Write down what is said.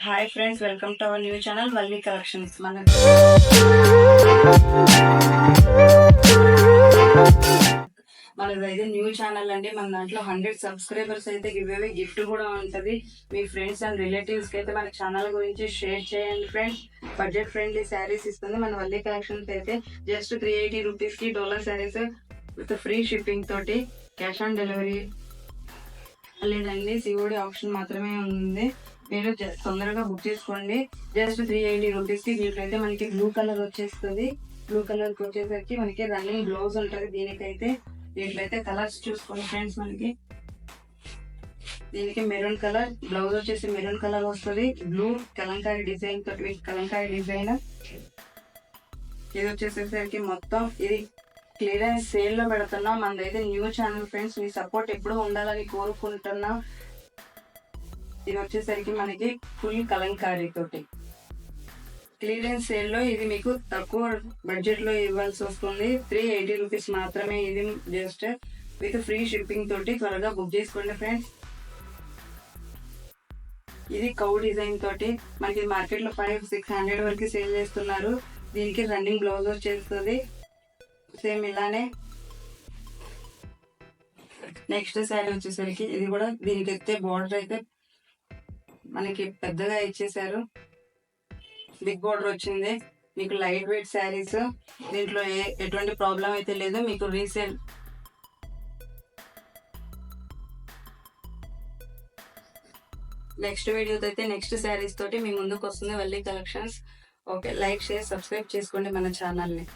Hi friends, welcome to our new channel Valli collections. మనదైతే new channel అండి. మన దాంట్లో 100 సబ్స్క్రైబర్స్ అయితే గిఫ్ట్ కూడా ఉంటది. మీ ఫ్రెండ్స్ అండ్ రిలేటివ్స్ కి అయితే మన ఛానల్ గురించి షేర్ చేయండి ఫ్రెండ్స్. బడ్జెట్ ఫ్రెండ్లీ శారీస్ ఇస్తుంది మన వల్లి కలెక్షన్స్. అయితే జస్ట్ 380 రూపీస్ కి డోలా శారీస్ విత్ ఫ్రీ షిప్పింగ్ తోటి, క్యాష్ ఆన్ డెలివరీ లేదండి, సిఓడి ఆప్షన్ మాత్రమే ఉంది. మీరు తొందరగా బుక్ చేసుకోండి. జస్ట్ 380 రూపీస్ కి దీనికైతే మనకి బ్లూ కలర్ వచ్చేస్తుంది. బ్లూ కలర్ వచ్చేసరికి మనకి రన్నింగ్ బ్లౌజ్ ఉంటుంది. దీనికైతే దీంట్లో కలర్స్ చూసుకోండి ఫ్రెండ్స్. దీనికి మెరూన్ కలర్ బ్లౌజ్ వచ్చేసి మెరూన్ కలర్ వస్తుంది. బ్లూ కలంకారీ డిజైన్ తోటి, కలంకారీ డిజైన్. ఇది వచ్చేసరికి మొత్తం ఇది క్లియరెన్స్ సేల్ లో పెడుతున్నాం. మనదైతే న్యూ ఛానల్ ఫ్రెండ్స్, మీ సపోర్ట్ ఎప్పుడూ ఉండాలని కోరుకుంటున్నా. ఇది వచ్చేసరికి మనకి ఫుల్ కలంకారీ తోటి క్లియరెన్స్ సేల్ లో ఇది మీకు తక్కువ బడ్జెట్ లో ఇవ్వాల్సి వస్తుంది. 380 రూపీస్ మాత్రమే. ఇది జస్ట్ విత్ ఫ్రీ షిప్పింగ్ తోటి. త్వరగా బుక్ చేసుకోండి ఫ్రెండ్స్. ఇది కౌ డిజైన్ తోటి మనకి మార్కెట్ లో 500-600 వరకు సేల్ చేస్తున్నారు. దీనికి రన్నింగ్ బ్లౌజ్ వచ్చేస్తుంది. సేమ్ ఇలానే నెక్స్ట్ శారీ వచ్చేసరికి ఇది కూడా దీనికైతే బార్డర్ అయితే మనకి పెద్దగా ఇచ్చేసారు. బిగ్ బార్డర్ వచ్చింది. మీకు లైట్ వెయిట్ శారీస్, దీంట్లో ఎటువంటి ప్రాబ్లం అయితే లేదు. మీకు రీసేల్ నెక్స్ట్ వీడియోతో అయితే నెక్స్ట్ శారీస్ తోటి మీ ముందుకు వస్తుంది Valli collections. Okay, like share subscribe చేసుకోండి మన ఛానల్ని.